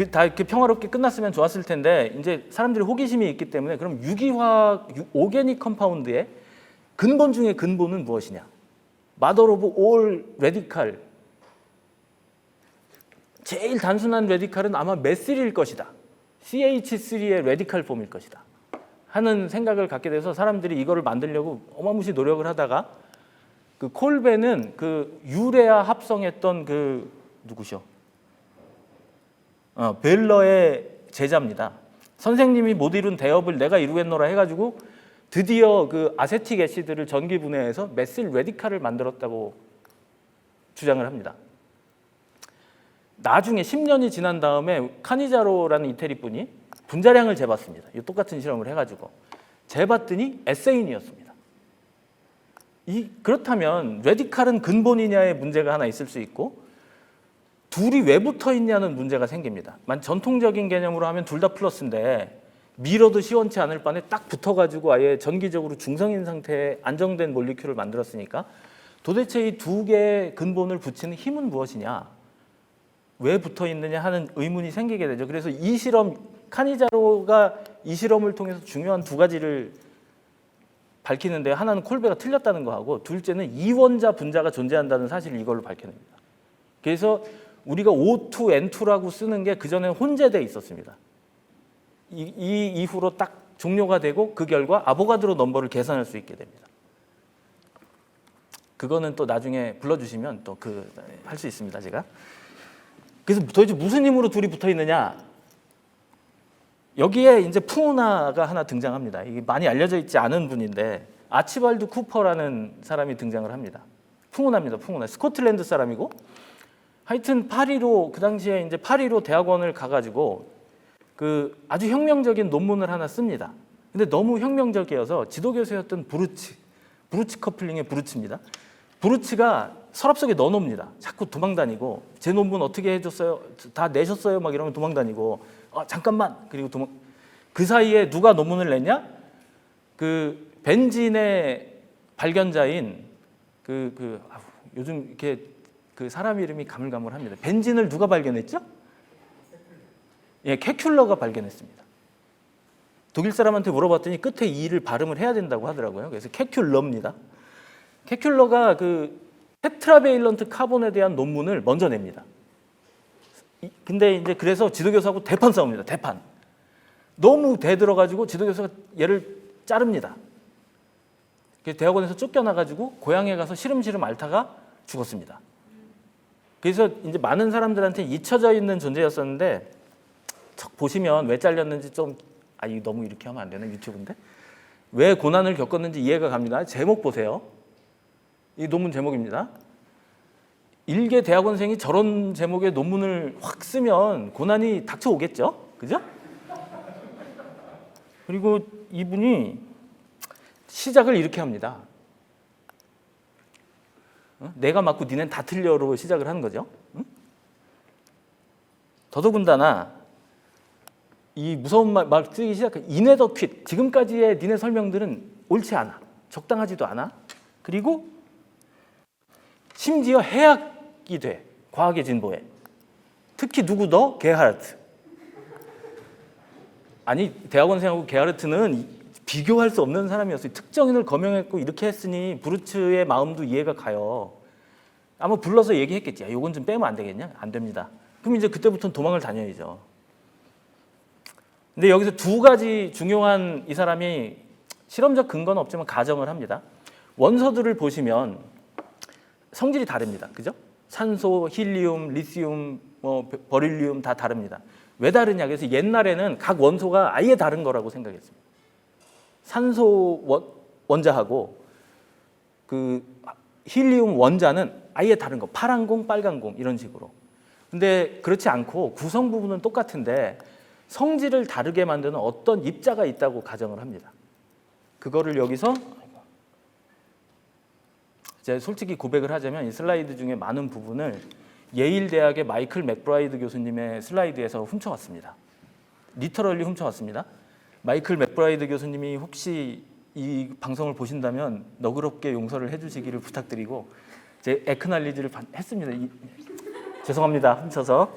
다 이렇게 평화롭게 끝났으면 좋았을 텐데 이제 사람들이 호기심이 있기 때문에 그럼 유기화 오게닉 컴파운드의 근본 중에 근본은 무엇이냐? 마더 오브 올 레디칼. 제일 단순한 레디칼은 아마 메실일 것이다. CH3의 레디칼 폼일 것이다. 하는 생각을 갖게 돼서 사람들이 이거를 만들려고 어마무시 노력을 하다가 그 콜베는 그 유레아 합성했던 그 누구셔? 벨러의 제자입니다. 선생님이 못 이룬 대업을 내가 이루겠노라 해가지고 드디어 그 아세틱 애시드를 전기 분해해서 메실 레디칼을 만들었다고 주장을 합니다. 나중에 10년이 지난 다음에 카니자로라는 이태리 분이 분자량을 재봤습니다. 이 똑같은 실험을 해가지고 재봤더니 에세인이었습니다. 그렇다면 레디칼은 근본이냐의 문제가 하나 있을 수 있고 둘이 왜 붙어 있냐는 문제가 생깁니다. 전통적인 개념으로 하면 둘 다 플러스인데 밀어도 시원치 않을 바에 딱 붙어가지고 아예 전기적으로 중성인 상태의 안정된 몰리큘을 만들었으니까 도대체 이 두 개의 근본을 붙이는 힘은 무엇이냐? 왜 붙어 있느냐 하는 의문이 생기게 되죠. 그래서 이 실험, 카니자로가 이 실험을 통해서 중요한 두 가지를 밝히는데 하나는 콜베가 틀렸다는 거하고 둘째는 이원자 분자가 존재한다는 사실을 이걸로 밝혀냅니다. 그래서 우리가 O2, N2라고 쓰는 게 그전에 혼재되어 있었습니다. 이 이후로 딱 종료가 되고 그 결과 아보가드로 넘버를 계산할 수 있게 됩니다. 그거는 또 나중에 불러주시면 또 할 수 있습니다, 제가. 그래서 도대체 무슨 힘으로 둘이 붙어 있느냐? 여기에 이제 풍운하가 하나 등장합니다. 이게 많이 알려져 있지 않은 분인데 아치발드 쿠퍼라는 사람이 등장을 합니다. 풍운하입니다. 풍운하. 스코틀랜드 사람이고 하여튼 파리로 그 당시에 이제 파리로 대학원을 가가지고 그 아주 혁명적인 논문을 하나 씁니다. 근데 너무 혁명적이어서 지도교수였던 브루치 커플링의 브루치입니다. 브루치가 서랍 속에 넣어놓습니다. 자꾸 도망다니고 제 논문 어떻게 해줬어요? 다 내셨어요? 막 이러면 도망다니고 잠깐만 그리고 그 사이에 누가 논문을 냈냐? 그 벤진의 발견자인 요즘 이렇게 그 사람 이름이 가물가물합니다. 벤진을 누가 발견했죠? 예, 케큘러가 발견했습니다. 독일 사람한테 물어봤더니 끝에 이를 발음을 해야 된다고 하더라고요. 그래서 케큘러입니다. 케큘러가 그 테트라베일런트 카본에 대한 논문을 먼저 냅니다. 근데 이제 그래서 지도교수하고 대판 싸웁니다. 대판. 너무 대들어가지고 지도교수가 얘를 자릅니다. 대학원에서 쫓겨나가지고 고향에 가서 시름시름 앓다가 죽었습니다. 그래서 이제 많은 사람들한테 잊혀져 있는 존재였었는데 보시면 왜 잘렸는지 이거 너무 이렇게 하면 안 되나 유튜브인데 왜 고난을 겪었는지 이해가 갑니다. 제목 보세요. 이 논문 제목입니다. 일개 대학원생이 저런 제목의 논문을 확 쓰면 고난이 닥쳐오겠죠? 그죠? 그리고 이분이 시작을 이렇게 합니다. 내가 맞고 니넨 다 틀려로 시작을 하는 거죠. 더더군다나 이 무서운 말 쓰기 시작한 이네더 퀴트. 지금까지의 니네 설명들은 옳지 않아. 적당하지도 않아. 그리고 심지어 해악이 돼. 과학의 진보에. 특히 누구 너? 게하르트. 아니 대학원생하고 게하르트는 비교할 수 없는 사람이었어요. 특정인을 거명했고 이렇게 했으니 브루츠의 마음도 이해가 가요. 아마 불러서 얘기했겠지. 야, 요건 좀 빼면 안 되겠냐? 안 됩니다. 그럼 이제 그때부터는 도망을 다녀야죠. 근데 여기서 두 가지 중요한 이 사람이 실험적 근거는 없지만 가정을 합니다. 원소들을 보시면 성질이 다릅니다. 그죠? 산소, 힐리움, 리튬, 버릴리움 다 다릅니다. 왜 다르냐? 그래서 옛날에는 각 원소가 아예 다른 거라고 생각했습니다. 산소 원자하고 그 힐리움 원자는 아예 다른 거. 파란 공, 빨간 공 이런 식으로. 근데 그렇지 않고 구성 부분은 똑같은데 성질을 다르게 만드는 어떤 입자가 있다고 가정을 합니다. 그거를 여기서 제가 솔직히 고백을 하자면 이 슬라이드 중에 많은 부분을 예일 대학의 마이클 맥브라이드 교수님의 슬라이드에서 훔쳐왔습니다. 리터럴리 훔쳐왔습니다. 마이클 맥브라이드 교수님이 혹시 이 방송을 보신다면 너그럽게 용서를 해주시기를 부탁드리고 제 에크날리지를 했습니다. 죄송합니다. 훔쳐서.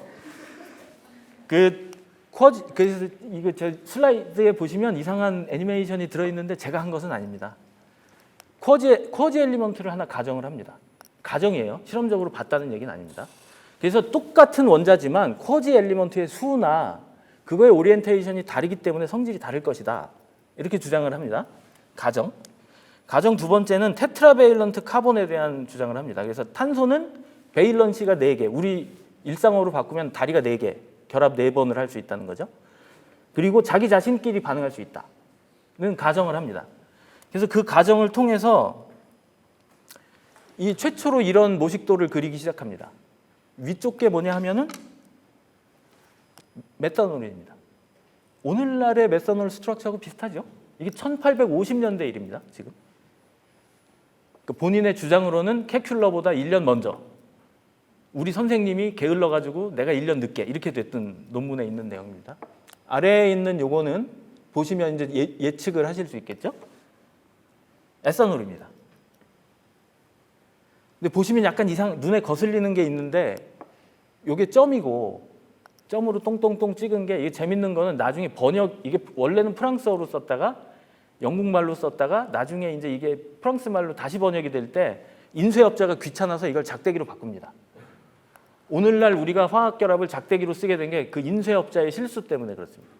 그래서 이거 제 슬라이드에 보시면 이상한 애니메이션이 들어있는데 제가 한 것은 아닙니다. 쿼지 엘리먼트를 하나 가정을 합니다. 가정이에요. 실험적으로 봤다는 얘기는 아닙니다. 그래서 똑같은 원자지만 쿼지 엘리먼트의 수나 그거의 오리엔테이션이 다르기 때문에 성질이 다를 것이다. 이렇게 주장을 합니다. 가정 두 번째는 테트라베일런트 카본에 대한 주장을 합니다. 그래서 탄소는 베일런시가 4개, 우리 일상어로 바꾸면 다리가 4개, 결합 4번을 할 수 있다는 거죠. 그리고 자기 자신끼리 반응할 수 있다는 가정을 합니다. 그래서 그 가정을 통해서 이 최초로 이런 모식도를 그리기 시작합니다. 위쪽 게 뭐냐 하면은 메탄올입니다. 오늘날의 메탄올 스트럭처하고 비슷하죠. 이게 1850년대 일입니다. 지금 본인의 주장으로는 캐큘러보다 1년 먼저 우리 선생님이 게을러가지고 내가 1년 늦게 이렇게 됐던 논문에 있는 내용입니다. 아래에 있는 요거는 보시면 이제 예측을 하실 수 있겠죠. 에탄올입니다. 근데 보시면 약간 눈에 거슬리는 게 있는데 요게 점이고 점으로 똥똥똥 찍은 게 이게 재밌는 거는 나중에 이게 원래는 프랑스어로 썼다가 영국말로 썼다가 나중에 이제 이게 프랑스 말로 다시 번역이 될 때 인쇄업자가 귀찮아서 이걸 작대기로 바꿉니다. 오늘날 우리가 화학결합을 작대기로 쓰게 된 게 그 인쇄업자의 실수 때문에 그렇습니다.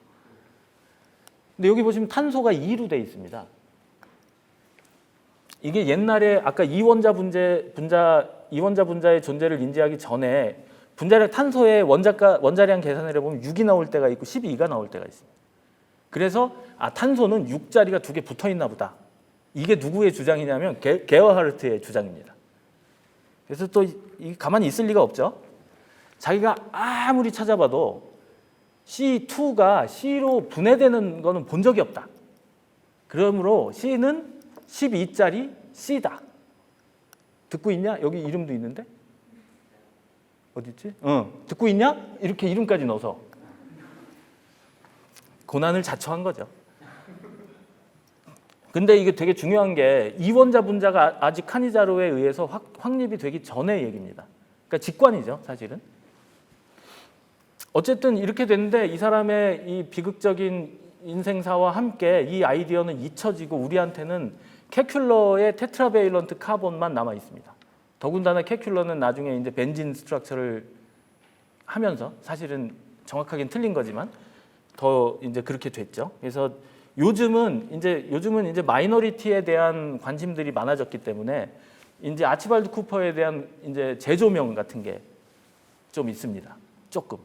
근데 여기 보시면 탄소가 2로 돼 있습니다. 이게 옛날에 아까 이원자 분자의 존재를 인지하기 전에 분자량 탄소의 원자량 계산을 해보면 6이 나올 때가 있고 12가 나올 때가 있습니다. 그래서 탄소는 6자리가 2개 붙어 있나 보다. 이게 누구의 주장이냐면 게어하르트의 주장입니다. 그래서 또 가만히 있을 리가 없죠. 자기가 아무리 찾아봐도 C2가 C로 분해되는 거는 본 적이 없다. 그러므로 C는 12자리 C다. 듣고 있냐? 여기 이름도 있는데? 어디 있지? 듣고 있냐? 이렇게 이름까지 넣어서 고난을 자초한 거죠. 근데 이게 되게 중요한 게 이원자 분자가 아직 카니자로에 의해서 확립이 되기 전의 얘기입니다. 그러니까 직관이죠, 사실은. 어쨌든 이렇게 됐는데 이 사람의 이 비극적인 인생사와 함께 이 아이디어는 잊혀지고 우리한테는 캐큘러의 테트라베일런트 카본만 남아 있습니다. 더군다나 캐큘러는 나중에 이제 벤진 스트럭처를 하면서 사실은 정확하게는 틀린 거지만 더 이제 그렇게 됐죠. 그래서 요즘은 이제 마이너리티에 대한 관심들이 많아졌기 때문에 이제 아치발드 쿠퍼에 대한 이제 재조명 같은 게 좀 있습니다. 조금.